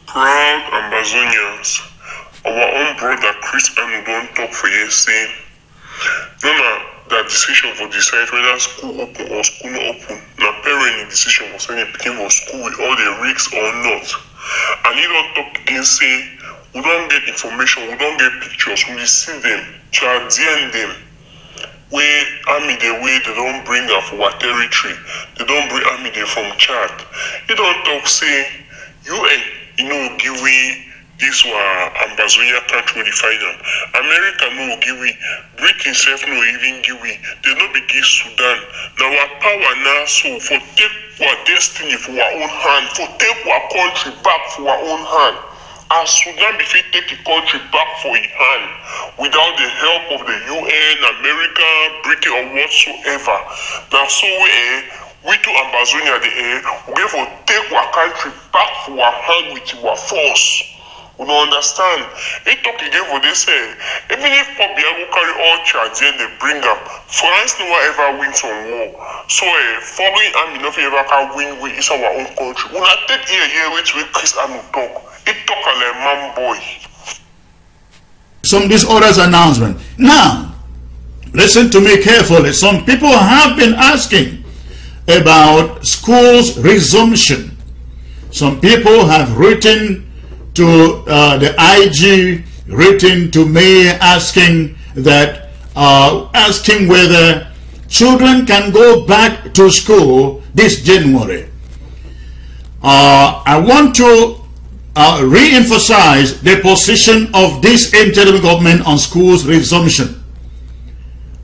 Proud Ambazonians, our own brother Chris Anu don't talk for years saying, no, that decision for decide whether school open or school not open. Now parent decision was when they became for school with all the risks or not. And he don't talk again say, we don't get information, we don't get pictures, we see them, chardian them. Where army the way they don't bring her for our territory, they don't bring army there from Chad. He don't talk say, give we this Ambazonia country the final. America no give we, Britain self no even give we, they no be give Sudan. Now our power now so for take our destiny for our own hand, for take our country back for our own hand. As Sudan be fit take the country back for its hand without the help of the UN, America, Britain or whatsoever. Now so we to Ambazonia we get for take our country back for our hand with our force. We don't understand. They talk again for this even if Pobiago carry all charge and they bring up, France never ever wins on war. So foreign army never ever can win with is our own country. We not take here which we Chris Anu talk. It talk a like man boy. Some disorders announcement. Now, listen to me carefully. Some people have been asking about schools resumption. Some people have written to the IG, written to me asking that, asking whether children can go back to school this January. I want to re-emphasize the position of this interim government on schools resumption.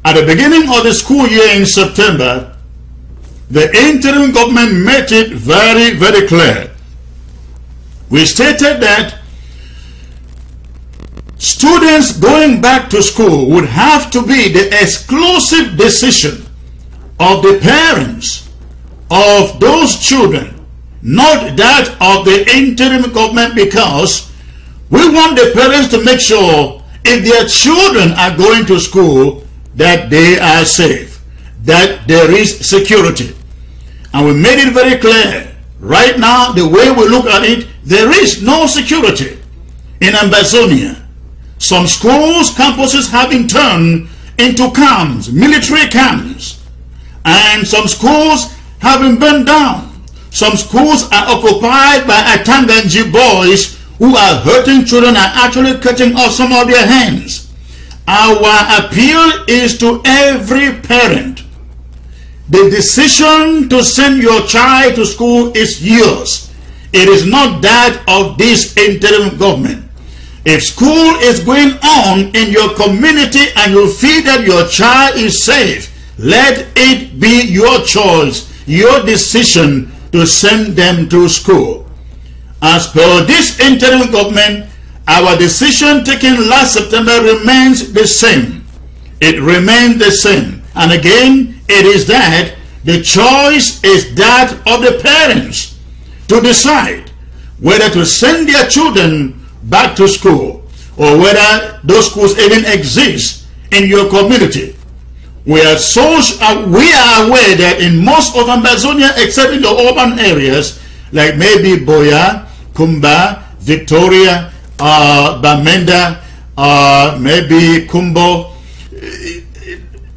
At the beginning of the school year in September, the interim government made it very, very clear. We stated that students going back to school would have to be the exclusive decision of the parents of those children, not that of the interim government, because we want the parents to make sure if their children are going to school that they are safe, that there is security. And we made it very clear. Right now, the way we look at it, there is no security in Ambazonia. Some schools, campuses have been turned into camps, military camps. And some schools have been burned down. Some schools are occupied by Atanganji boys who are hurting children and actually cutting off some of their hands. Our appeal is to every parent. The decision to send your child to school is yours. It is not that of this interim government. If school is going on in your community and you feel that your child is safe, let it be your choice, your decision to send them to school. As per this interim government, our decision taken last September remains the same. It remains the same. And again, it is that the choice is that of the parents to decide whether to send their children back to school or whether those schools even exist in your community. We are aware that in most of Ambazonia, except in the urban areas, like maybe Boya, Kumba, Victoria, Bamenda, maybe Kumbo,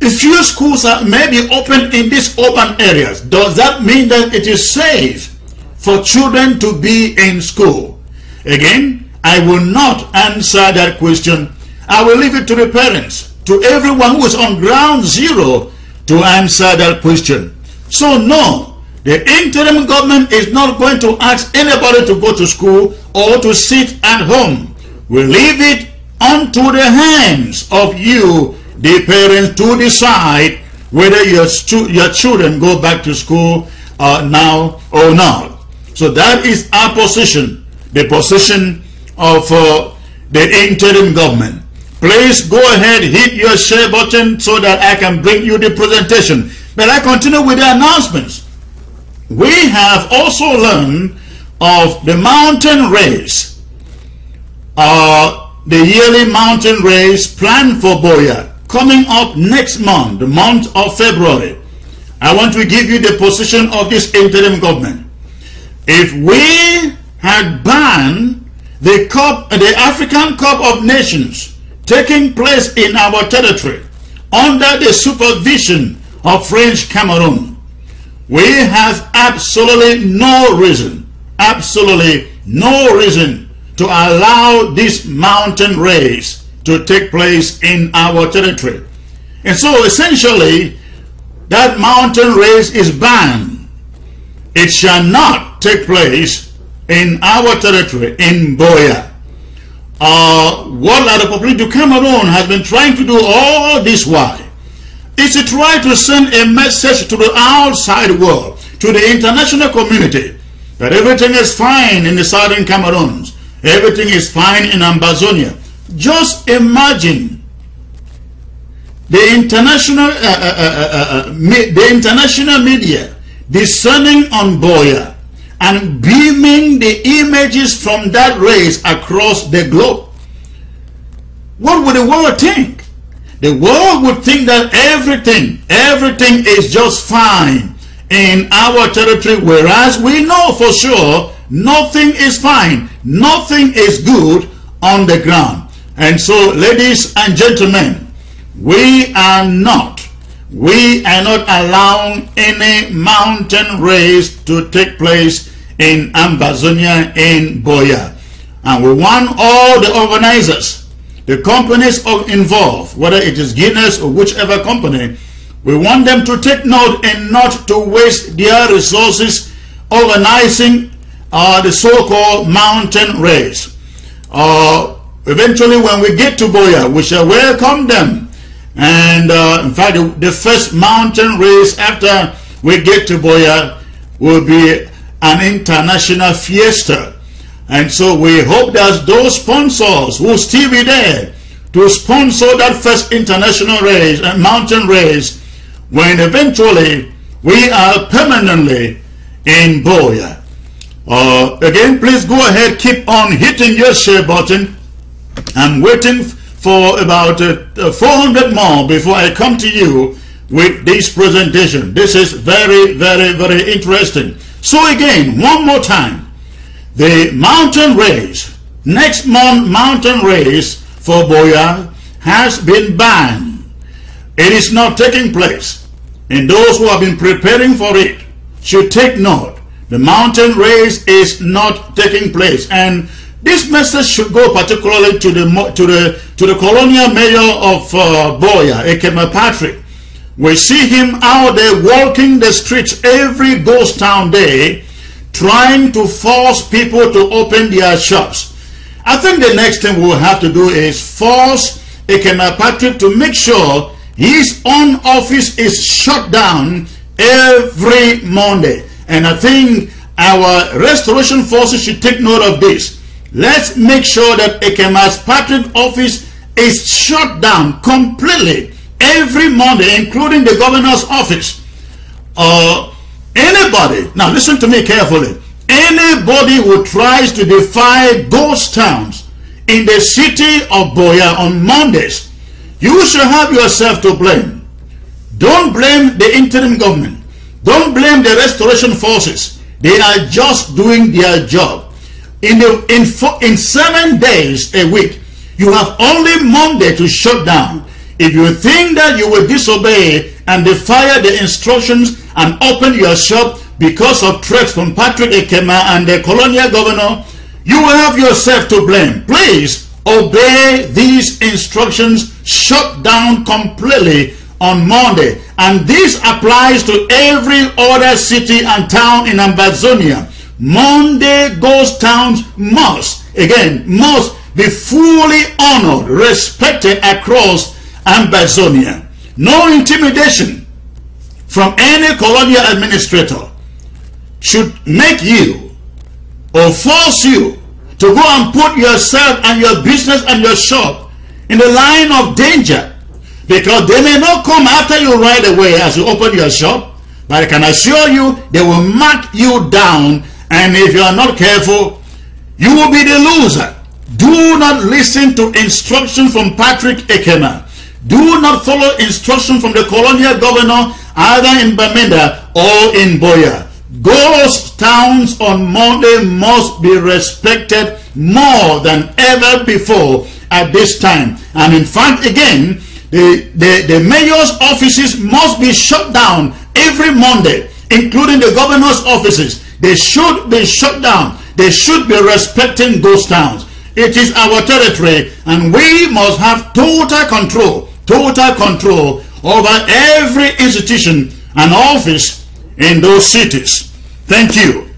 a few schools are maybe open in these urban areas. Does that mean that it is safe for children to be in school? Again, I will not answer that question. I will leave it to the parents, to everyone who is on ground zero, to answer that question. So no, the interim government is not going to ask anybody to go to school or to sit at home. We leave it onto the hands of you, the parents, to decide whether your children go back to school now or not. So that is our position, the position of the interim government. Please go ahead, hit your share button so that I can bring you the presentation. But I continue with the announcements. We have also learned of the mountain race, the yearly mountain race planned for Boya, coming up next month, the month of February. I want to give you the position of this interim government. If we had banned the African Cup of Nations taking place in our territory under the supervision of French Cameroon, we have absolutely no reason to allow this mountain race to take place in our territory. And so essentially, that mountain race is banned. It shall not take place in our territory, in Boya. What La République du Cameroon has been trying to do all this while is to try to send a message to the outside world, to the international community, that everything is fine in the southern Cameroons, everything is fine in Ambazonia. Just imagine the international media discerning on Boya and beaming the images from that race across the globe. What would the world think? The world would think that everything is just fine in our territory, whereas we know for sure nothing is fine, nothing is good on the ground. And so, ladies and gentlemen, we are not allowing any mountain race to take place in Ambazonia, in Boya. And we want all the organizers, the companies involved, whether it is Guinness or whichever company, we want them to take note and not to waste their resources organizing the so-called mountain race. Eventually, when we get to Boya, we shall welcome them. And in fact, the first mountain race after we get to Boya will be an international fiesta. And so we hope that those sponsors will still be there to sponsor that first international race and mountain race when eventually we are permanently in Boya. Again, please go ahead, keep on hitting your share button. I'm waiting for about 400 more before I come to you with this presentation. This is very, very, very interesting. So again, one more time, the mountain race, next month mountain race for Boya has been banned. It is not taking place. And those who have been preparing for it should take note. The mountain race is not taking place. And this message should go particularly to the colonial mayor of Boya, Ekema Patrick. We see him out there walking the streets every ghost town day, trying to force people to open their shops. I think the next thing we'll have to do is force Ekema Patrick to make sure his own office is shut down every Monday. And I think our restoration forces should take note of this. Let's make sure that Ekema Patrick's office is shut down completely every Monday, including the governor's office. Anybody, now listen to me carefully, anybody who tries to defy ghost towns in the city of Boya on Mondays, you shall have yourself to blame. Don't blame the interim government. Don't blame the restoration forces. They are just doing their job. In 7 days a week, you have only Monday to shut down. If you think that you will disobey and defy the instructions and open your shop because of threats from Patrick Ekema and the colonial governor, you will have yourself to blame. Please obey these instructions. Shut down completely on Monday. And this applies to every other city and town in Ambazonia. Monday ghost towns must be fully honored, respected across Ambazonia. No intimidation from any colonial administrator should make you or force you to go and put yourself and your business and your shop in the line of danger, because they may not come after you right away as you open your shop, but I can assure you they will mark you down, and if you are not careful, you will be the loser. Do not listen to instruction from Patrick Ekema. Do not follow instruction from the colonial governor either in Bamenda or in Boya. Ghost towns on Monday must be respected more than ever before at this time. And in fact, again, the mayor's offices must be shut down every Monday, including the governor's offices. They should be shut down. They should be respecting ghost towns. It is our territory, and we must have total control over every institution and office in those cities. Thank you.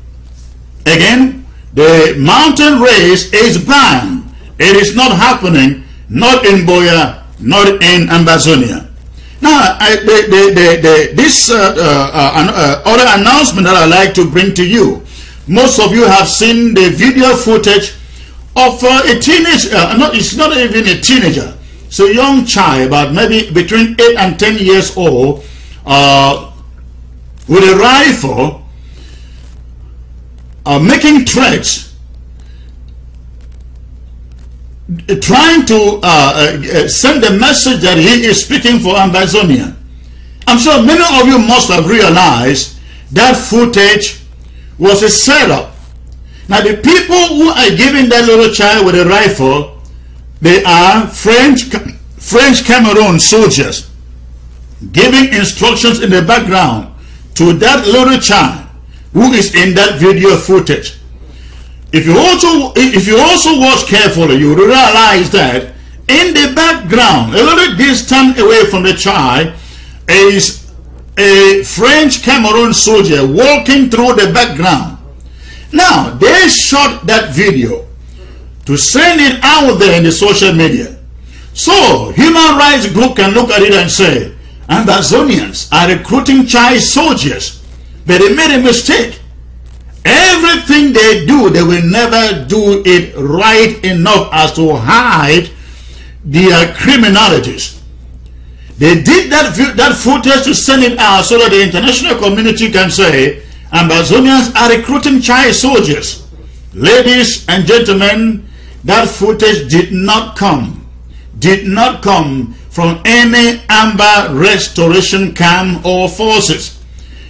Again, the mountain race is banned. It is not happening, not in Boya, not in Ambazonia. Now, this other announcement that I like to bring to you. Most of you have seen the video footage of a teenager. It's not even a teenager. It's a young child, about maybe between 8 and 10 years old, with a rifle, making threats, trying to send the message that he is speaking for Ambazonia. I'm sure many of you must have realized that footage was a setup. Now, the people who are giving that little child with a rifle, they are French Cameroon soldiers giving instructions in the background to that little child who is in that video footage. If you also watch carefully, you will realize that in the background, a little distant away from the child, is a French Cameroon soldier walking through the background. Now, they shot that video to send it out there in the social media. So, human rights group can look at it and say, Ambazonians are recruiting child soldiers. But they made a mistake. Everything they do, they will never do it right enough as to hide their criminalities. They did that footage to send it out so that the international community can say, Ambazonians are recruiting child soldiers. Ladies and gentlemen, that footage did not come from any Amber restoration camp or forces.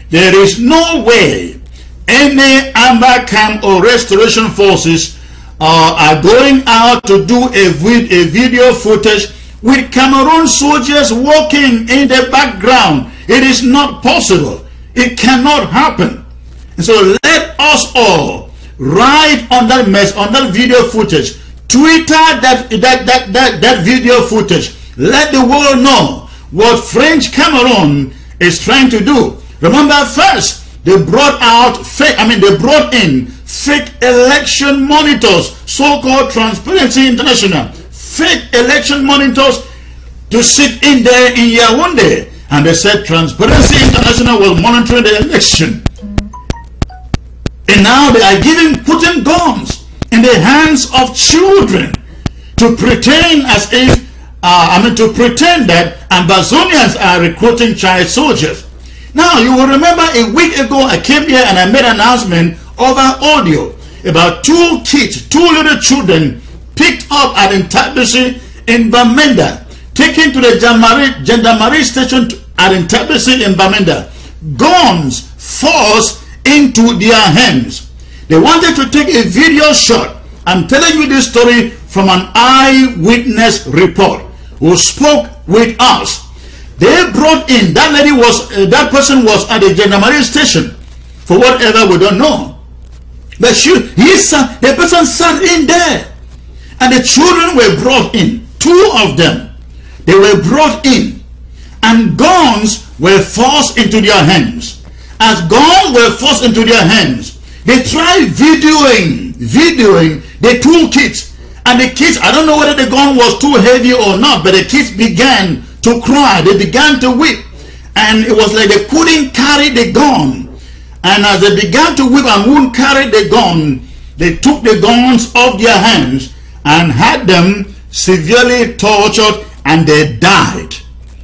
There is no way any Amber camp or restoration forces are going out to do a video footage with Cameroon soldiers walking in the background. It is not possible. It cannot happen. And so let us all write on that mess, on that video footage, Twitter that video footage. Let the world know what French Cameroon is trying to do. Remember, first they brought in fake election monitors, so-called Transparency International, fake election monitors to sit in there in Yaoundé, and they said Transparency International was monitoring the election. And now they are putting guns in the hands of children to pretend as if, to pretend that Ambazonians are recruiting child soldiers. Now, you will remember a week ago I came here and I made an announcement over audio about two little children picked up at Intabisi in Bamenda, taken to the Gendarmerie station at Intabisi in Bamenda, guns forced into their hands. They wanted to take a video shot. I'm telling you this story from an eyewitness report who spoke with us. They brought in, that person was at the Gendarmerie station for whatever we don't know. But the person sat in there, and the children were brought in. Two of them, they were brought in, and guns were forced into their hands. As guns were forced into their hands, they tried videoing the two kids. And the kids, I don't know whether the gun was too heavy or not, but the kids began to cry. They began to weep. And it was like they couldn't carry the gun. And as they began to weep and wouldn't carry the gun, they took the guns off their hands and had them severely tortured, and they died.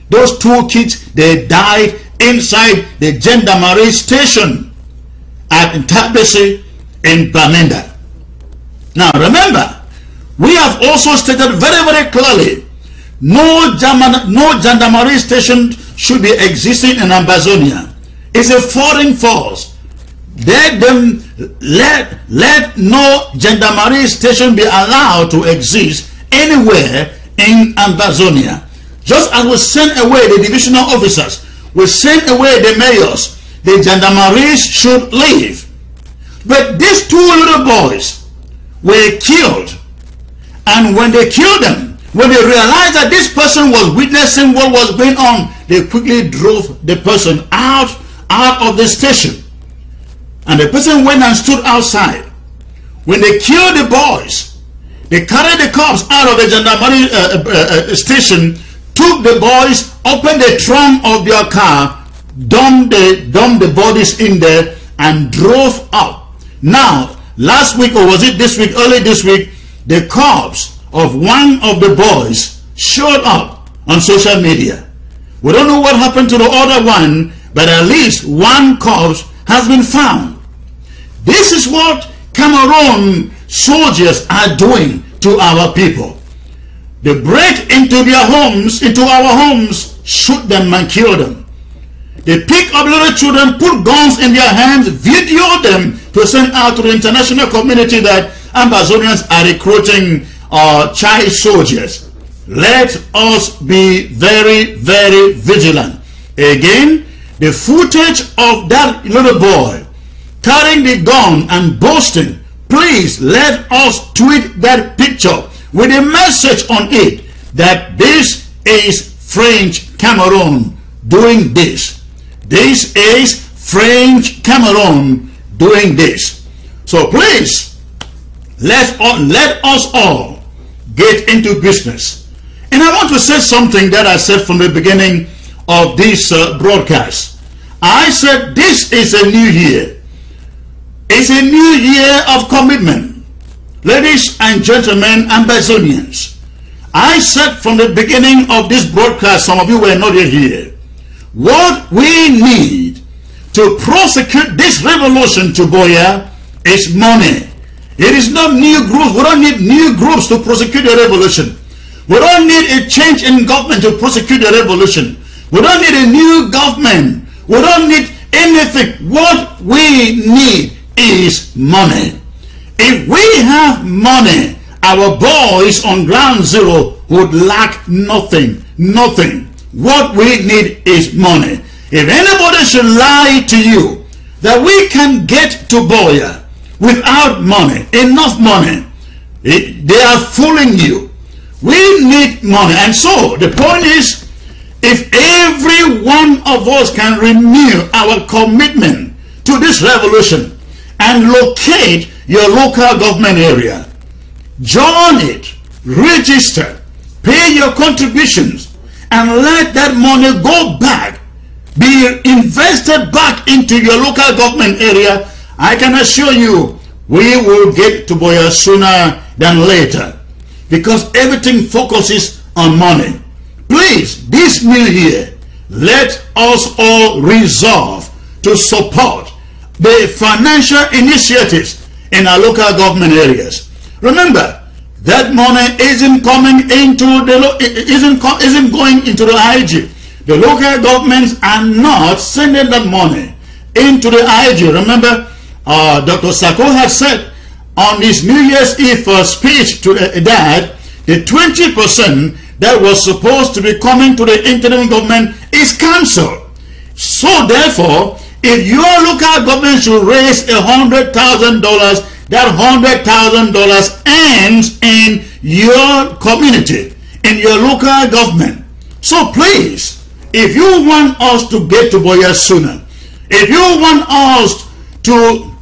Those two kids, they died inside the Gendarmerie station at Intabisi in Bamenda. Now remember, we have also stated very, very clearly, no Gendarmerie station should be existing in Ambazonia. It's a foreign force. let no gendarmerie station be allowed to exist anywhere in Ambazonia. Just as we send away the divisional officers, we send away the mayors, the gendarmeries should leave. But these two little boys were killed, and when they killed them, when they realized that this person was witnessing what was going on, they quickly drove the person out of the station. And the person went and stood outside. When they killed the boys, they carried the corpse out of the gendarmerie station, took the boys, opened the trunk of their car, dumped the bodies in there, and drove out. Now, last week, or was it this week, early this week, the corpse of one of the boys showed up on social media. We don't know what happened to the other one, but at least one corpse has been found. This is what Cameroon soldiers are doing to our people. They break into their homes, into our homes, shoot them and kill them. They pick up little children, put guns in their hands, video them to send out to the international community that Ambazonians are recruiting child soldiers. Let us be very, very vigilant. Again, the footage of that little boy carrying the gun and boasting, please let us tweet that picture with a message on it that this is French Cameroon doing this. This is French Cameroon doing this. So please, let us all get into business. And I want to say something that I said from the beginning of this broadcast. I said this is a new year. It's a new year of commitment. Ladies and gentlemen, Ambazonians, I said from the beginning of this broadcast, some of you were not yet here, what we need to prosecute this revolution to Boya is money. It is not new groups. We don't need new groups to prosecute the revolution. We don't need a change in government to prosecute the revolution. We don't need a new government. We don't need anything. What we need is money. If we have money, our boys on ground zero would lack nothing. Nothing. What we need is money. If anybody should lie to you that we can get to Boya without money, enough money, they are fooling you. We need money. And so the point is, if every one of us can renew our commitment to this revolution and locate your local government area, join it, register, pay your contributions, and let that money go back, be invested back into your local government area, I can assure you we will get to Boya sooner than later, because everything focuses on money. Please, this new year, let us all resolve to support the financial initiatives in our local government areas. Remember, that money isn't coming into isn't going into the IG. The local governments are not sending that money into the IG. Remember, Dr. Sako had said on his New Year's Eve speech to that the 20% that was supposed to be coming to the interim government is cancelled. So therefore, if your local government should raise $100,000, that $100,000 ends in your community, in your local government. So please, if you want us to get to Boya sooner, if you want us to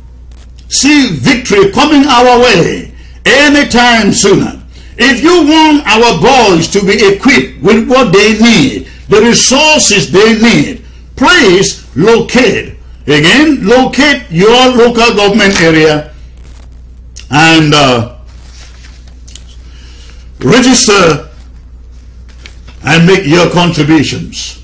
see victory coming our way anytime sooner, if you want our boys to be equipped with what they need, the resources they need, please locate your local government area and register and make your contributions.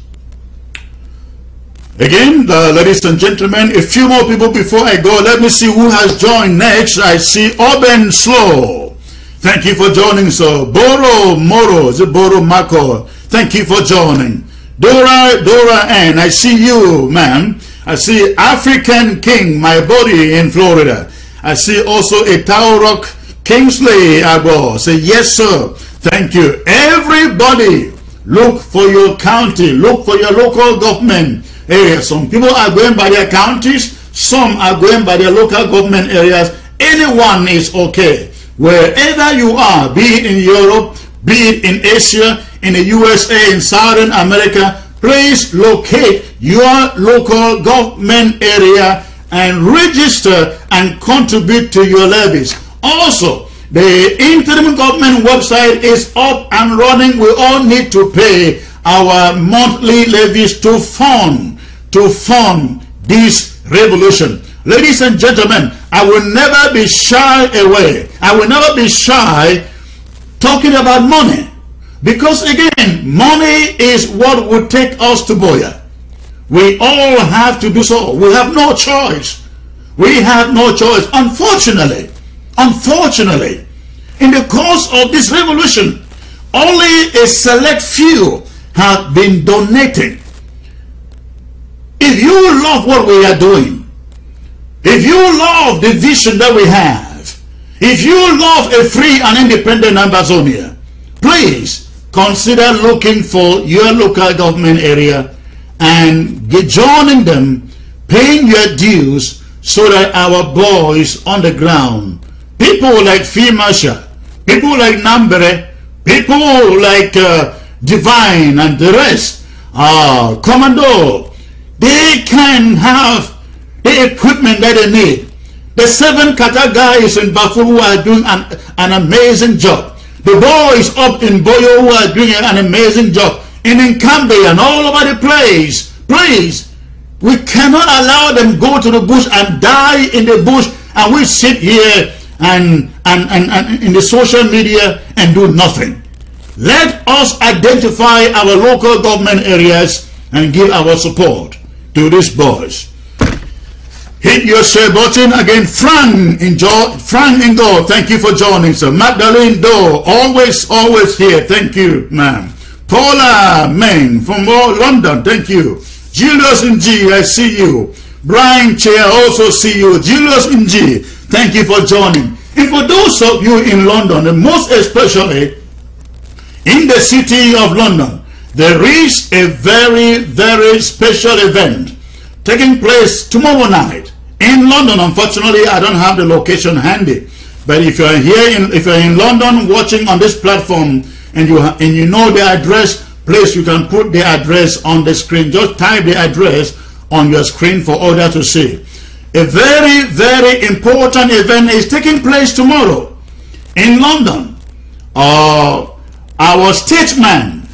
Again, ladies and gentlemen, a few more people before I go. Let me see who has joined next. I see Oben Slow. Thank you for joining. So Boro Moro, is it Boro Mako? Thank you for joining. Dora N, I see you, ma'am. I see African King, my body in Florida. I see also a Tower Rock Kingsley Abo. Say, yes, sir. Thank you. Everybody, look for your county. Look for your local government area. Some people are going by their counties. Some are going by their local government areas. Anyone is okay. Wherever you are, be it in Europe, be it in Asia, in the USA, in Southern America, please locate your local government area and register and contribute to your levies. Also, the interim government website is up and running. We all need to pay our monthly levies to fund this revolution. Ladies and gentlemen, I will never be shy away. I will never be shy talking about money. Because again, money is what will take us to Boya. We all have to do so. We have no choice. We have no choice. Unfortunately, in the course of this revolution, only a select few have been donating. If you love what we are doing, if you love the vision that we have, if you love a free and independent Ambazonia, please consider looking for your local government area and joining them, paying your dues, so that our boys on the ground, people like Fimasha, people like Nambere, people like Divine and the rest, Commando, they can have the equipment that they need. The 7 Kata guys in Bafuru are doing an amazing job. The boys up in Boyo who are doing an amazing job. In Nkambe and all over the place. Please, we cannot allow them go to the bush and die in the bush, and we sit here and in the social media and do nothing. Let us identify our local government areas and give our support to these boys. Hit your share button again. Frank Ingo, thank you for joining, sir. Magdalene Doe, always here. Thank you, ma'am. Paula Meng from London, thank you. Julius Ng, I see you. Brian Chair, also see you. Julius Ng, thank you for joining. And for those of you in London, and most especially in the city of London, there is a very, very special event taking place tomorrow night in London. Unfortunately, I don't have the location handy, but if you're in London watching on this platform and you know the address, please, you can put the address on the screen. Just type the address on your screen for others to see. A very, very important event is taking place tomorrow in London. Our statesman,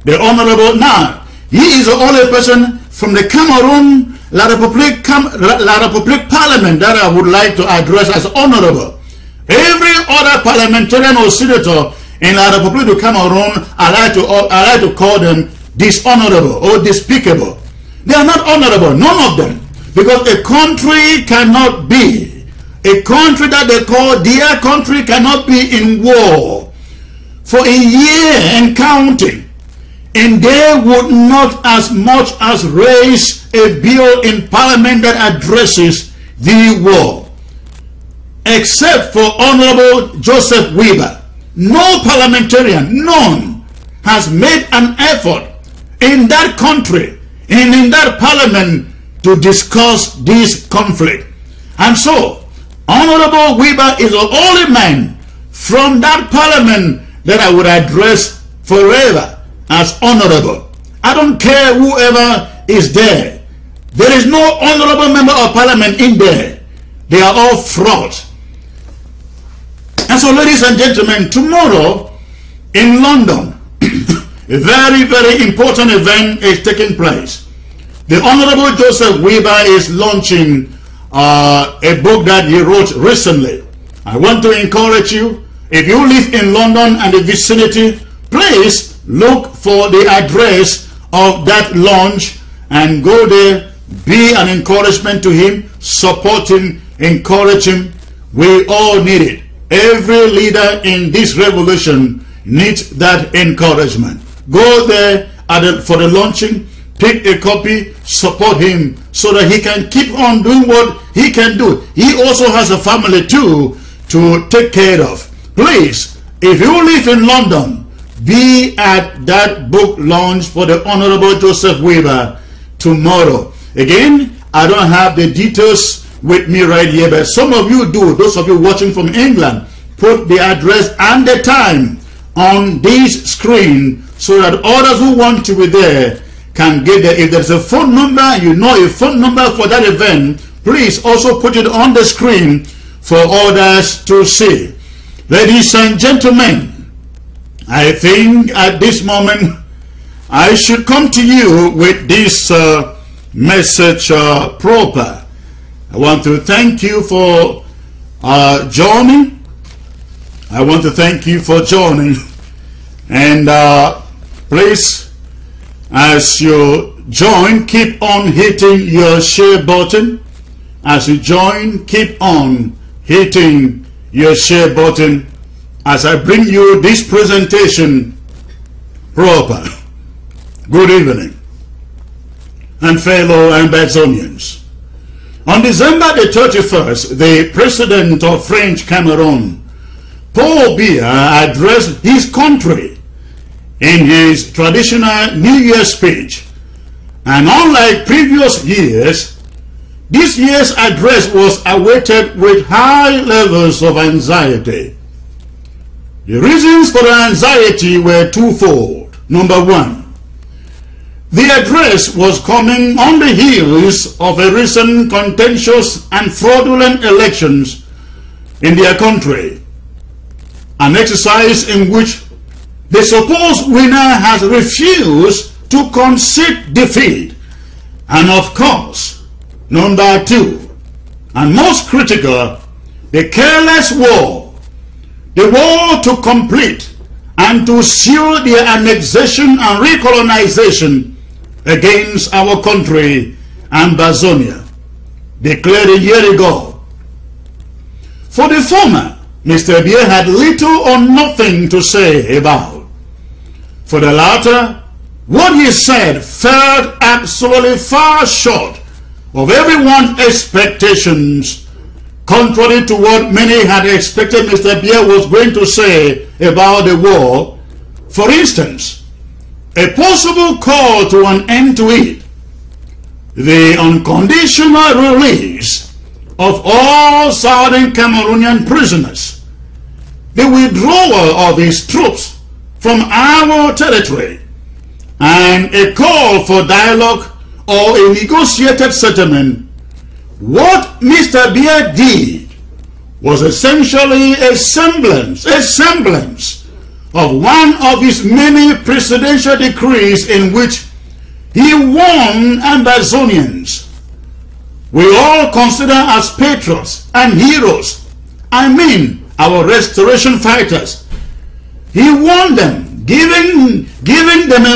the Honorable Now, he is the only person from the Cameroon La République Parliament that I would like to address as honorable. Every other parliamentarian or senator in La République du Cameroon, I like to call them dishonorable or despicable. They are not honorable, none of them. Because a country cannot be, a country that they call their country cannot be in war for a year and counting. And they would not as much as raise a bill in parliament that addresses the war. Except for Honorable Joseph Weber. No parliamentarian, none, has made an effort in that country and in that parliament to discuss this conflict. And so, Honorable Weber is the only man from that parliament that I would address forever as honorable. I don't care whoever is there. There is no honorable member of parliament in there. They are all fraud. And so, ladies and gentlemen, tomorrow in London, a very, very important event is taking place. The Honorable Joseph Weber is launching a book that he wrote recently. I want to encourage you, if you live in London and the vicinity, please look for the address of that launch and go there. Be an encouragement to him, support him, encourage him. We all need it. Every leader in this revolution needs that encouragement. Go there for the launching. Pick a copy, support him so that he can keep on doing what he can do. He also has a family too to take care of. Please, if you live in London, be at that book launch for the Honorable Joseph Weaver tomorrow. Again, I don't have the details with me right here, but some of you do. Those of you watching from England, put the address and the time on this screen so that others who want to be there can get there. If there's a phone number, you know a phone number for that event, please also put it on the screen for others to see. Ladies and gentlemen, I think at this moment I should come to you with this message proper. I want to thank you for joining. I want to thank you for joining. And please, as you join, keep on hitting your share button. As you join, keep on hitting your share button as I bring you this presentation proper. Good evening, and fellow Ambazonians. On December the 31st, the president of French Cameroon, Paul Biya, addressed his country in his traditional New Year speech. And unlike previous years, this year's address was awaited with high levels of anxiety. The reasons for the anxiety were twofold. Number one, the address was coming on the heels of a recent contentious and fraudulent elections in their country, an exercise in which the supposed winner has refused to concede defeat. And of course, number two, and most critical, the careless war, the war to complete and to seal their annexation and recolonization against our country, Ambazonia, declared a year ago. For the former, Mr. Biya had little or nothing to say about. For the latter, what he said fell absolutely far short of everyone's expectations, contrary to what many had expected Mr. Biya was going to say about the war. For instance, a possible call to an end to it, the unconditional release of all Southern Cameroonian prisoners, the withdrawal of his troops from our territory, and a call for dialogue or a negotiated settlement. What Mr. Biya did was essentially a semblance of one of his many presidential decrees in which he warned Ambazonians we all consider as patriots and heroes. I mean our restoration fighters. He warned them, giving them a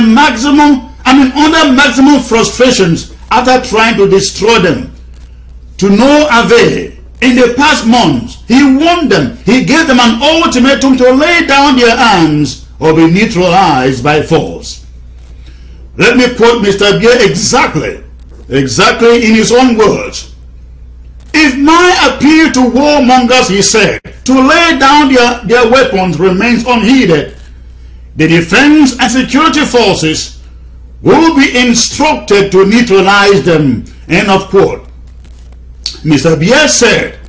under maximum frustrations after trying to destroy them, to no avail. In the past months, he warned them, he gave them an ultimatum to lay down their arms or be neutralized by force. Let me quote Mr. Biya exactly in his own words. If my appeal to warmongers, he said, to lay down their weapons remains unheeded, the defense and security forces will be instructed to neutralize them. End of quote. Mr. Biya said,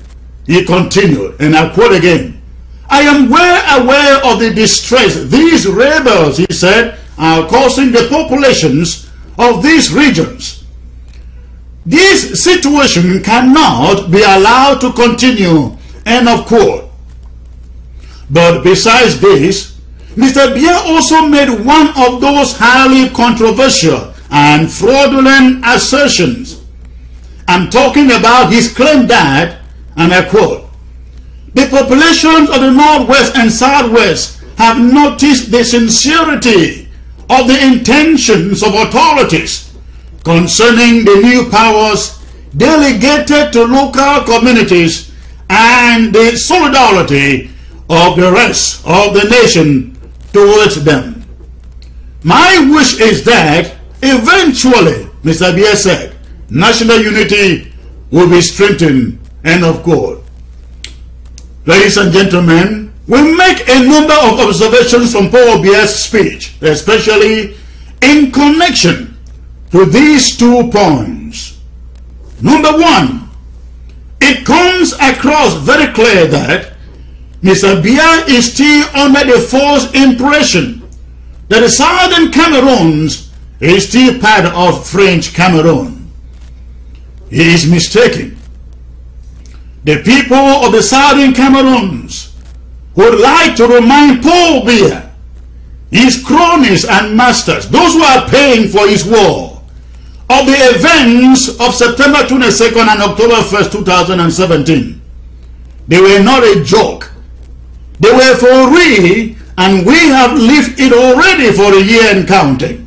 he continued, and I quote again, I am well aware of the distress these rebels, he said, are causing the populations of these regions. This situation cannot be allowed to continue. End of quote. But besides this, Mr. Biya also made one of those highly controversial and fraudulent assertions. I'm talking about his claim that, and I quote, the populations of the Northwest and Southwest have noticed the sincerity of the intentions of authorities concerning the new powers delegated to local communities and the solidarity of the rest of the nation towards them. My wish is that Eventually, Mr. Biya said, national unity will be strengthened. End of quote. Ladies and gentlemen, we make a number of observations from Paul Biya's speech, especially in connection to these 2 points. Number 1, it comes across very clear that Mr. Biya is still under the false impression that the Southern Cameroons is still part of French Cameroon. He is mistaken. The people of the Southern Cameroons would like to remind Paul Biya, his cronies and masters, those who are paying for his war, of the events of September 22nd and October 1st, 2017. They were not a joke. They were for real, and we have lived it already for a year and counting.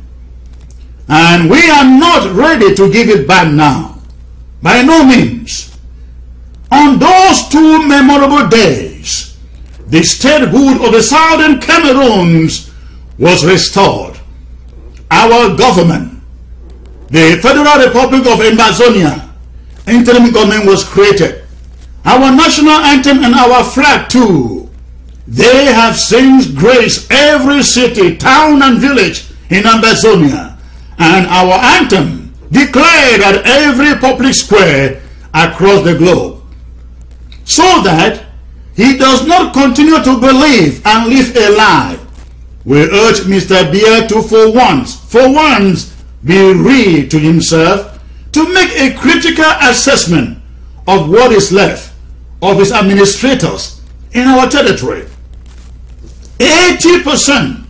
And we are not ready to give it back now. By no means. On those 2 memorable days, the statehood of the Southern Cameroons was restored. Our government, the Federal Republic of Ambazonia, interim government was created. Our national anthem and our flag too, they have since graced every city, town and village in Ambazonia, and our anthem declared at every public square across the globe. So that he does not continue to believe and live a lie. We urge Mr. Biya to for once be real to himself, to make a critical assessment of what is left of his administrators in our territory. 80%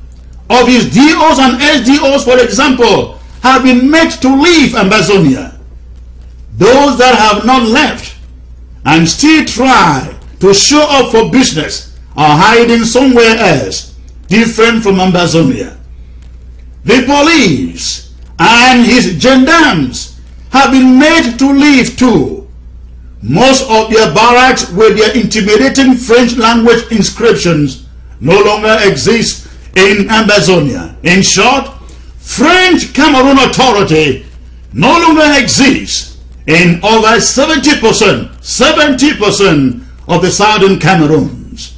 of his DOs and SDOs, for example, have been made to leave Ambazonia. Those that have not left and still try to show up for business are hiding somewhere else, different from Ambazonia. The police and his gendarmes have been made to leave too. Most of their barracks with their intimidating French language inscriptions no longer exist in Ambazonia. In short, French Cameroon Authority no longer exists in over 70% of the Southern Cameroons.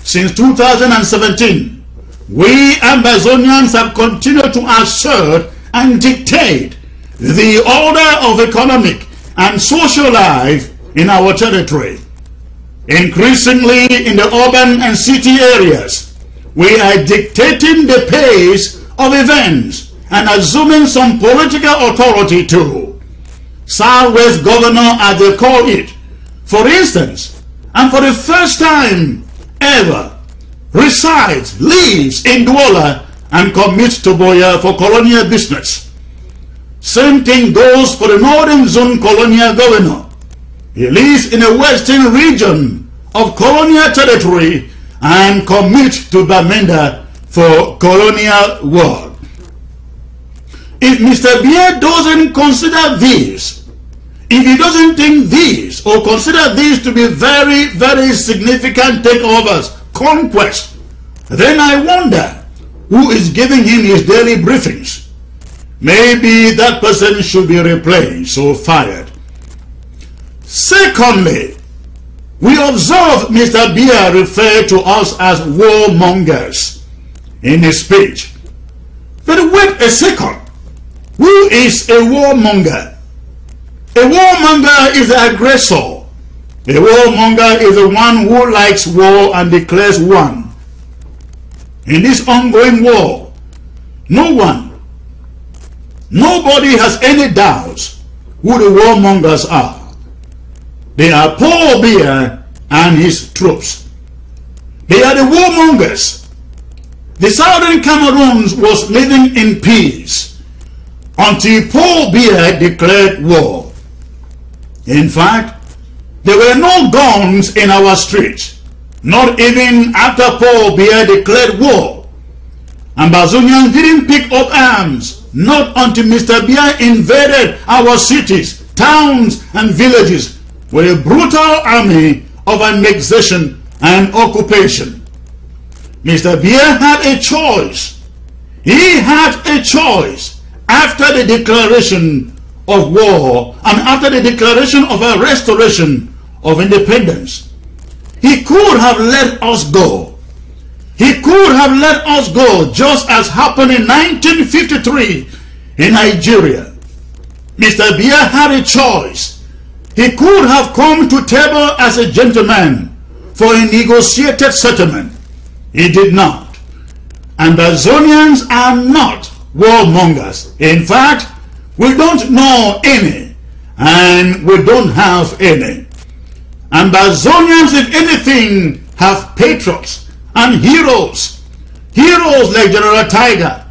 Since 2017, we Ambazonians have continued to assert and dictate the order of economic and social life in our territory. Increasingly in the urban and city areas, we are dictating the pace of events and assuming some political authority too. Southwest governor, as they call it, for instance, and for the first time ever, resides, lives in Douala and commits to Boya for colonial business. Same thing goes for the Northern Zone colonial governor. He lives in a western region of colonial territory and commits to Bamenda for colonial work. If Mr. Biya doesn't consider this, if he doesn't think this or consider this to be very, very significant takeovers, conquest, then I wonder who is giving him his daily briefings. Maybe that person should be replaced or fired. Secondly, we observe Mr. Biya refer to us as warmongers in his speech. But wait a second. Who is a warmonger? A warmonger is the aggressor. A warmonger is the one who likes war and declares one. In this ongoing war, nobody has any doubts who the warmongers are. They are Paul Biya and his troops. They are the warmongers. The Southern Cameroons was living in peace until Paul Biya declared war. In fact, there were no guns in our streets, not even after Paul Biya declared war. Ambazonians didn't pick up arms, not until Mr. Biya invaded our cities, towns, and villages with a brutal army of annexation and occupation. Mr. Biya had a choice. He had a choice, after the declaration of war and after the declaration of a restoration of independence. He could have let us go. He could have let us go, just as happened in 1953 in Nigeria. Mr. Biya had a choice. He could have come to table as a gentleman for a negotiated settlement. He did not. Ambazonians are not warmongers. In fact, we don't know any, and we don't have any. Ambazonians, if anything, have patriots and heroes. Heroes like General Tiger,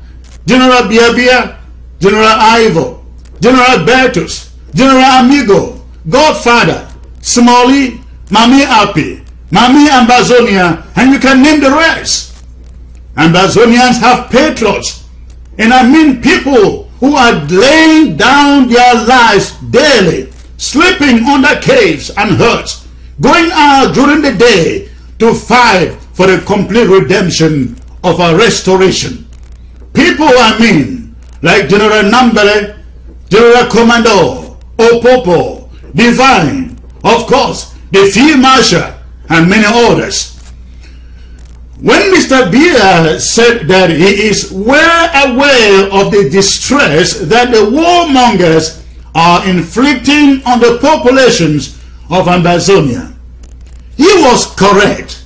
General Biya, General Ivo, General Bertus, General Amigo, Godfather, Smalley, Mami Api, Mami Ambazonia, and you can name the rest. Ambazonians have patriots, and I mean people who are laying down their lives daily, sleeping under caves and huts, going out during the day to fight for the complete redemption of our restoration. People, I mean, like General Nambele, General Commando, Opopo, Divine, of course, the Field Marshal, and many others. When Mr. Biya said that he is well aware of the distress that the warmongers are inflicting on the populations of Ambazonia, he was correct.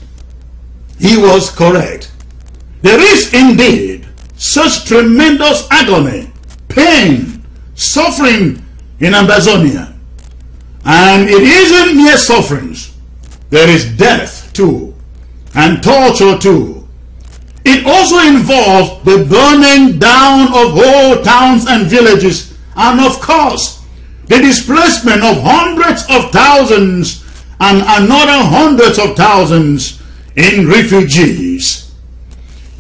He was correct. There is indeed such tremendous agony, pain, suffering in Ambazonia. And it isn't mere sufferings. There is death too, and torture too. It also involves the burning down of whole towns and villages, and of course, the displacement of hundreds of thousands and another hundreds of thousands in refugees.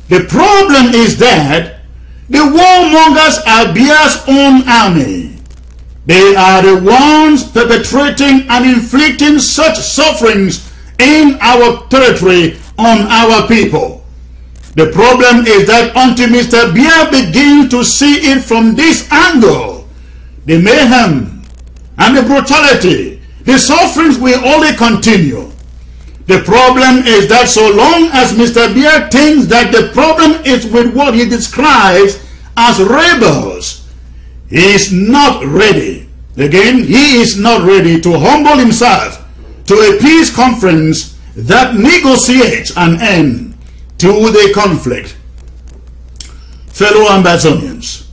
The problem is that the warmongers are Biya's own army. They are the ones perpetrating and inflicting such sufferings in our territory on our people. The problem is that until Mr. Biya begins to see it from this angle, the mayhem and the brutality, the sufferings will only continue. The problem is that so long as Mr. Biya thinks that the problem is with what he describes as rebels, he is not ready. Again, he is not ready to humble himself to a peace conference that negotiates an end to the conflict. Fellow Ambazonians,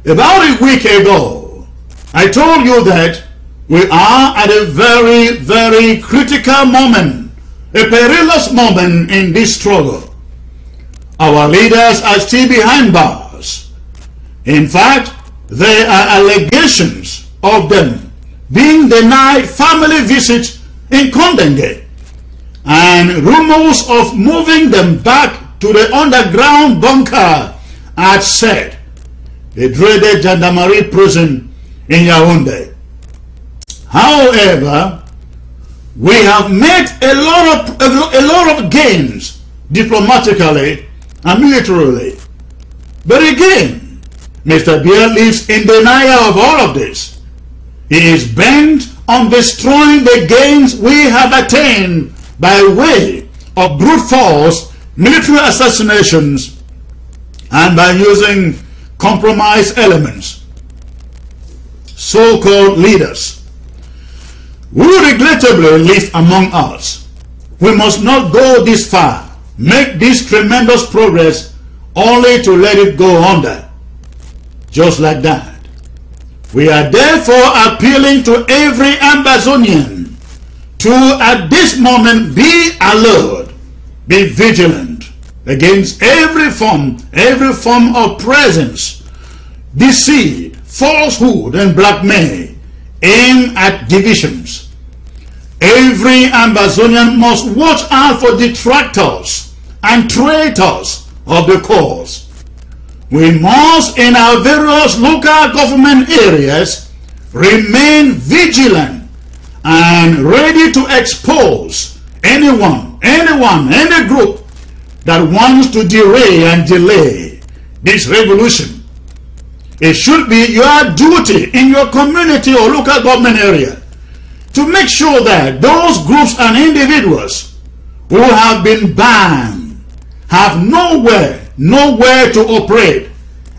about a week ago, I told you that we are at a very, very critical moment, a perilous moment in this struggle. Our leaders are still behind bars. In fact, there are allegations of them being denied family visits in Kondenge, and rumors of moving them back to the underground bunker at SED, the dreaded Gendarmerie prison in Yaoundé. However, we have made a lot of gains diplomatically and militarily. But again, Mr. Biya lives in denial of all of this. He is bent on destroying the gains we have attained by way of brute force, military assassinations, and by using compromise elements. So-called leaders who regrettably live among us. We must not go this far, make this tremendous progress, only to let it go under. Just like that. We are therefore appealing to every Ambazonian to, at this moment, be alert, be vigilant against every form of presence, deceit, falsehood, and blackmail aimed at divisions. Every Ambazonian must watch out for detractors and traitors of the cause. We must, in our various local government areas, remain vigilant and ready to expose anyone, any group that wants to derail and delay this revolution. it should be your duty in your community or local government area to make sure that those groups and individuals who have been banned have nowhere to operate,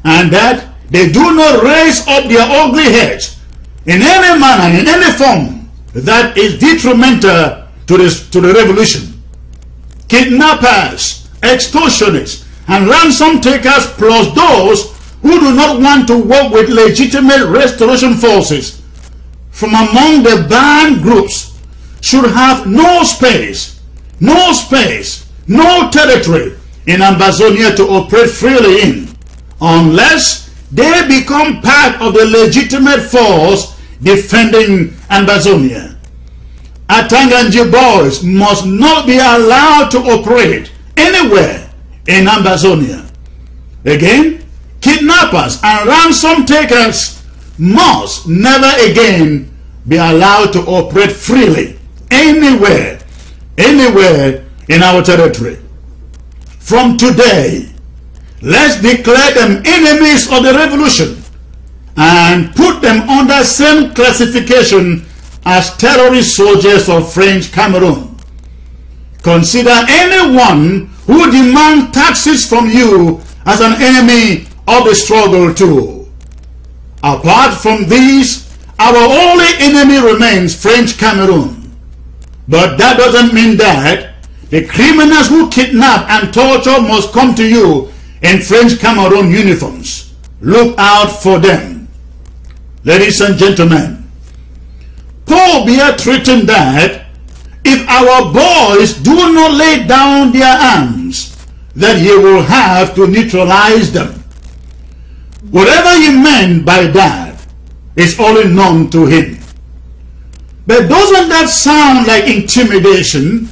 and that they do not raise up their ugly heads in any manner, in any form that is detrimental to the revolution. Kidnappers, extortionists, and ransom takers, plus those who do not want to work with legitimate restoration forces from among the banned groups, should have no space, no territory in Ambazonia to operate freely in, unless they become part of the legitimate force defending Ambazonia. Atanganji boys must not be allowed to operate anywhere in Ambazonia. Again, kidnappers and ransom takers must never again be allowed to operate freely anywhere in our territory. From today, let's declare them enemies of the revolution and put them under same classification as terrorist soldiers of French Cameroon. Consider anyone who demands taxes from you as an enemy of the struggle too. Apart from these, our only enemy remains French Cameroon. But that doesn't mean that the criminals who kidnap and torture must come to you in French Cameroon uniforms. Look out for them. Ladies and gentlemen, Paul Biya threatened that if our boys do not lay down their arms, that he will have to neutralize them. Whatever he meant by that is only known to him. But doesn't that sound like intimidation?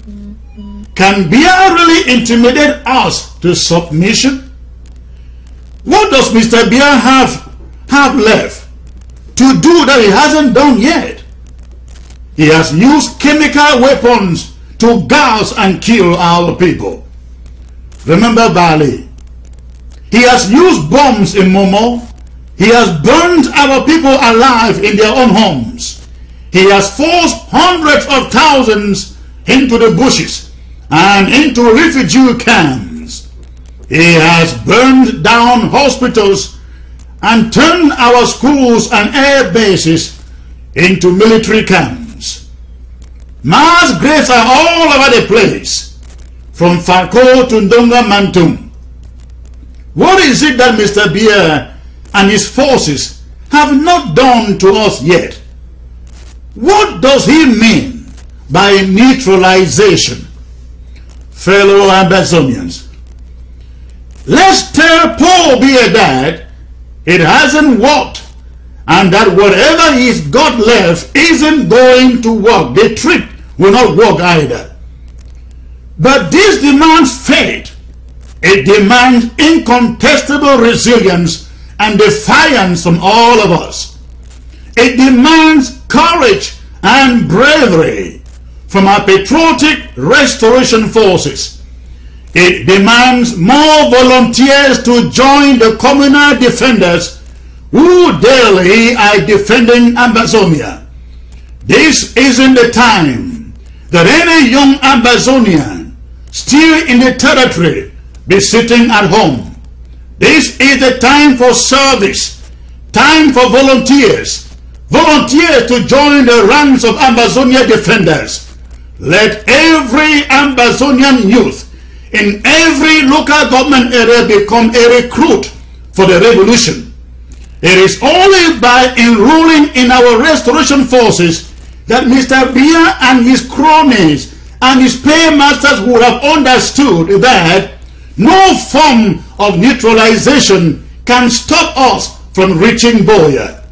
Can Biya really intimidate us to submission? What does Mr. Biya have left to do that he hasn't done yet? He has used chemical weapons to gauge and kill our people. Remember Bali. He has used bombs in Momo. He has burned our people alive in their own homes. He has forced hundreds of thousands into the bushes and into refugee camps. He has burned down hospitals and turned our schools and air bases into military camps. Mass graves are all over the place, from Fako to Ndonga Mantum. What is it that Mr. Biya and his forces have not done to us yet? What does he mean by neutralization? Fellow Ambazonians, let's tell Paul Biya that it hasn't worked, and that whatever he's got left isn't going to work. The trick will not work either. But this demands faith. It demands incontestable resilience and defiance from all of us. It demands courage and bravery from our patriotic restoration forces. It demands more volunteers to join the communal defenders who daily are defending Ambazonia. This isn't the time that any young Ambazonian still in the territory be sitting at home. This is the time for service, time for volunteers to join the ranks of Ambazonia defenders. Let every Ambazonian youth in every local government area become a recruit for the revolution. It is only by enrolling in our restoration forces that Mr. Biya and his cronies and his paymasters would have understood that no form of neutralization can stop us from reaching Boya.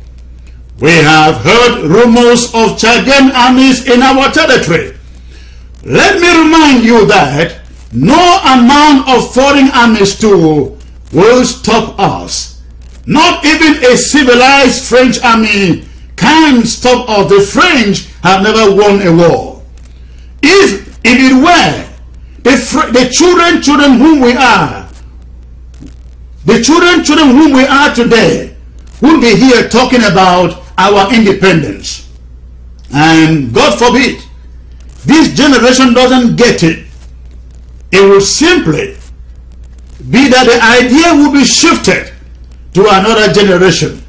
We have heard rumors of Chadian armies in our territory. Let me remind you that no amount of foreign armies too will stop us. Not even a civilized French army can stop us. The French have never won a war. If it were the children whom we are today, will be here talking about our independence. And God forbid, this generation doesn't get it. It will simply be that the idea will be shifted to another generation.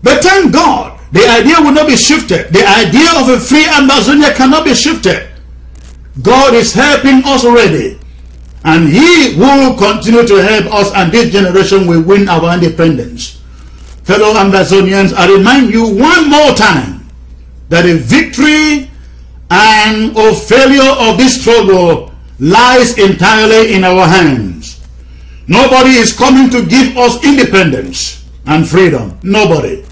But thank God, the idea will not be shifted. The idea of a free Ambazonia cannot be shifted. God is helping us already, and He will continue to help us, and this generation will win our independence. Fellow Ambazonians, I remind you one more time that the victory and or failure of this struggle lies entirely in our hands. Nobody is coming to give us independence and freedom. Nobody.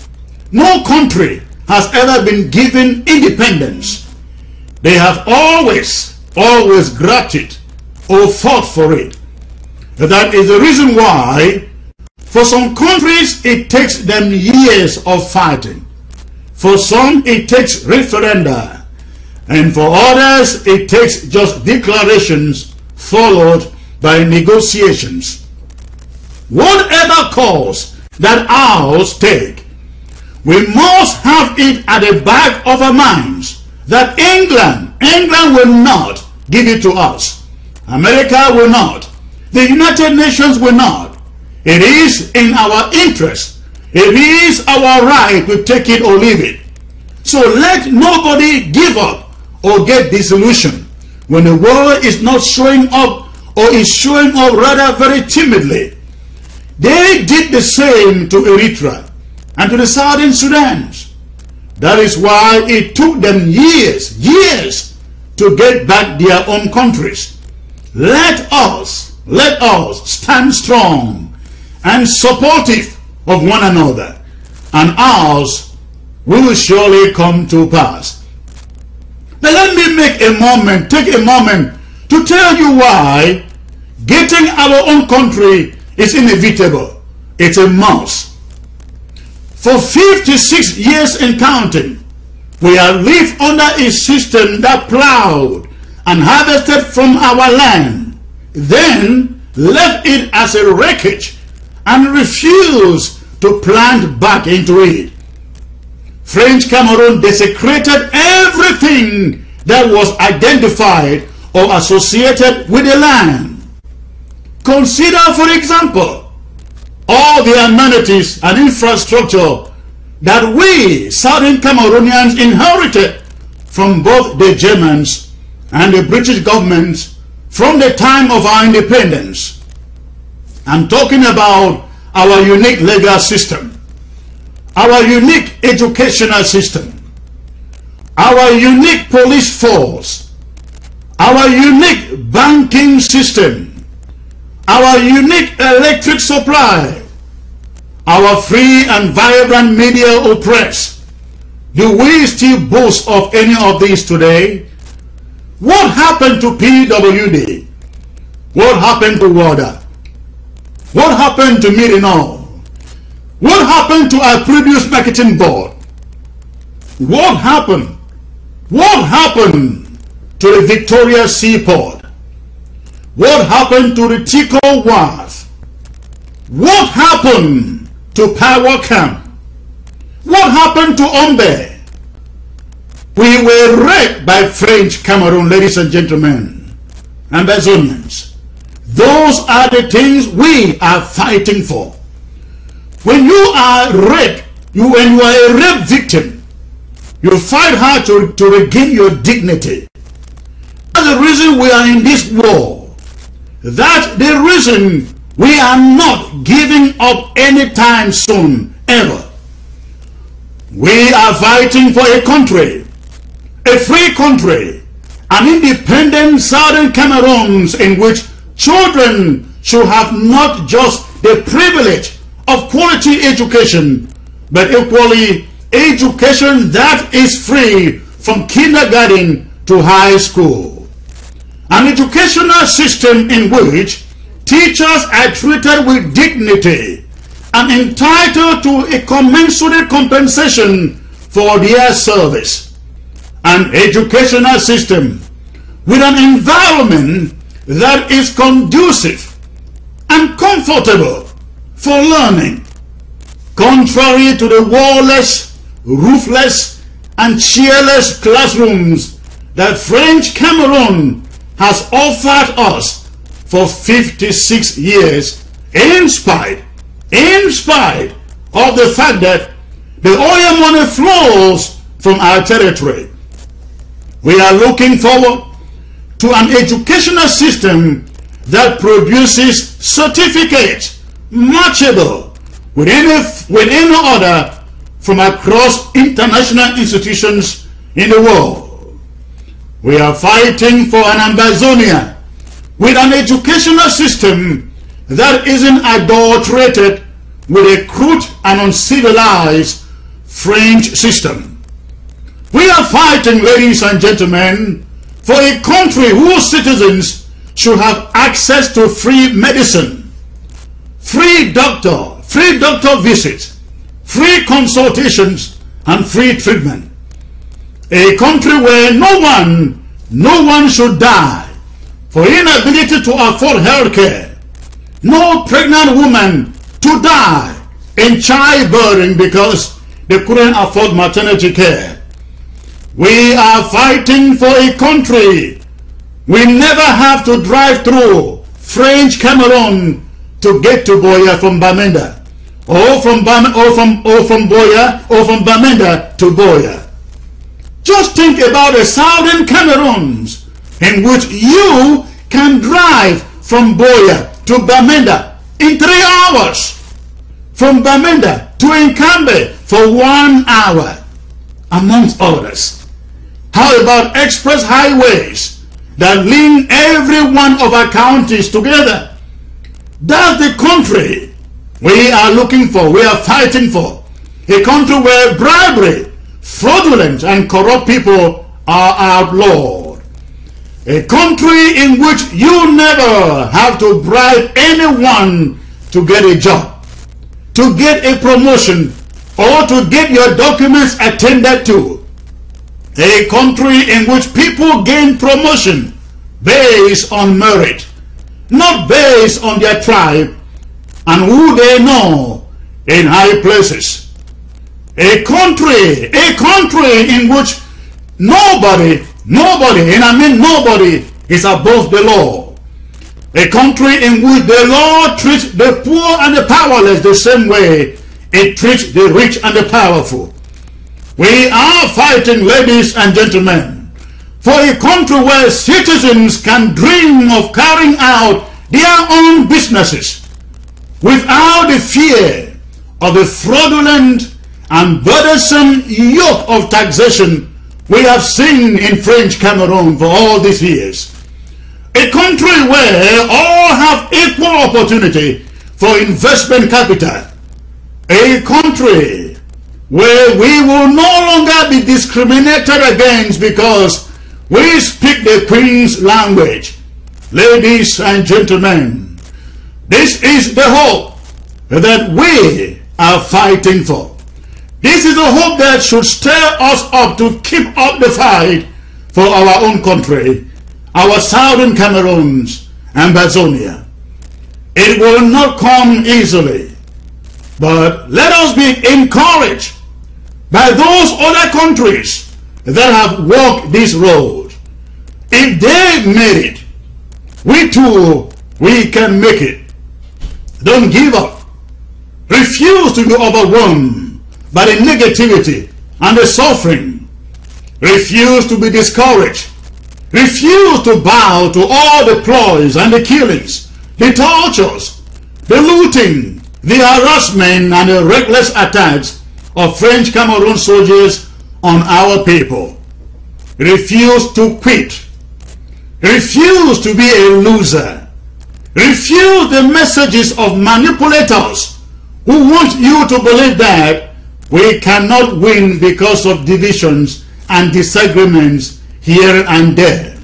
No country has ever been given independence. They have always grabbed it or fought for it. That is the reason why for some countries it takes them years of fighting. For some it takes referenda. And for others, it takes just declarations followed by negotiations. Whatever course that ours take, we must have it at the back of our minds that England will not give it to us. America will not. The United Nations will not. It is in our interest. It is our right to take it or leave it. So let nobody give up or get disillusioned when the world is not showing up, or is showing up rather very timidly. They did the same to Eritrea and to the Southern Sudan. That is why it took them years to get back their own countries. Let us stand strong and supportive of one another, and ours will surely come to pass. But let me take a moment to tell you why getting our own country is inevitable. It's a must. For 56 years and counting, we have lived under a system that plowed and harvested from our land, then left it as a wreckage and refused to plant back into it. French Cameroon desecrated everything that was identified or associated with the land. Consider, for example, all the amenities and infrastructure that we Southern Cameroonians inherited from both the Germans and the British governments from the time of our independence. I'm talking about our unique legal system, our unique educational system, our unique police force, our unique banking system, our unique electric supply, our free and vibrant media or press. Do we still boast of any of these today? What happened to PWD? What happened to WADA? What happened to Mirinol? What happened to our previous marketing board? What happened? What happened to the Victoria Seaport? What happened to the Tico Wharf? What happened to Power Camp? What happened to Ombe? We were raped by French Cameroon, ladies and gentlemen, Ambazonians. Those are the things we are fighting for. When you are raped, when you are a rape victim, you fight hard to regain your dignity. That's the reason we are in this war. That's the reason we are not giving up anytime soon, ever. We are fighting for a country, a free country, an independent Southern Cameroons in which children should have not just the privilege of quality education, but equally education that is free from kindergarten to high school. An educational system in which teachers are treated with dignity and entitled to a commensurate compensation for their service. An educational system with an environment that is conducive and comfortable for learning. contrary to the wallless, roofless, and cheerless classrooms that French Cameroon has offered us for 56 years, in spite of the fact that the oil money flows from our territory. We are looking forward to an educational system that produces certificates matchable with any other from across international institutions in the world. We are fighting for an Ambazonia with an educational system that isn't adulterated with a crude and uncivilized French system. We are fighting, ladies and gentlemen, for a country whose citizens should have access to free medicine, free doctor visits, free consultations, and free treatment. A country where no one should die for inability to afford health care. No pregnant woman to die in childbearing because they couldn't afford maternity care. We are fighting for a country we never have to drive through French Cameroon to get to Boya from Bamenda, or from Bamenda to Boya. Just think about the southern Cameroons in which you can drive from Boya to Bamenda in 3 hours, from Bamenda to Nkambe for 1 hour, amongst others. How about express highways that link every one of our counties together? That's the country we are looking for, we are fighting for. A country where bribery, fraudulent, and corrupt people are outlawed. A country in which you never have to bribe anyone to get a job, to get a promotion, or to get your documents attended to. A country in which people gain promotion based on merit, not based on their tribe and who they know in high places. A country in which nobody, and I mean nobody, is above the law. A country in which the law treats the poor and the powerless the same way it treats the rich and the powerful. We are fighting, ladies and gentlemen, for a country where citizens can dream of carrying out their own businesses without the fear of the fraudulent and burdensome yoke of taxation we have seen in French Cameroon for all these years. A country where all have equal opportunity for investment capital. A country where we will no longer be discriminated against because we speak the Queen's language. Ladies and gentlemen, this is the hope that we are fighting for. This is a hope that should stir us up to keep up the fight for our own country, our southern Cameroons, Ambazonia. It will not come easily, but let us be encouraged by those other countries that have walked this road. If they made it, we too, we can make it. Don't give up. Refuse to be overwhelmed by the negativity and the suffering. Refuse to be discouraged. Refuse to bow to all the ploys and the killings, the tortures, the looting, the harassment, and the reckless attacks of French Cameroon soldiers on our people. Refuse to quit. Refuse to be a loser. Refuse the messages of manipulators who want you to believe that we cannot win because of divisions and disagreements here and there.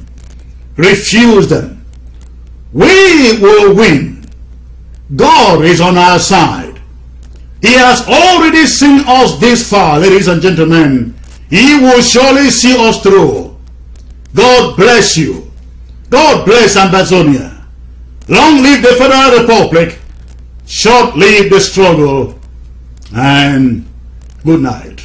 Refuse them. We will win. God is on our side. He has already seen us this far, ladies and gentlemen. He will surely see us through. God bless you. God bless Ambazonia. Long live the Federal Republic. Short live the struggle. and good night.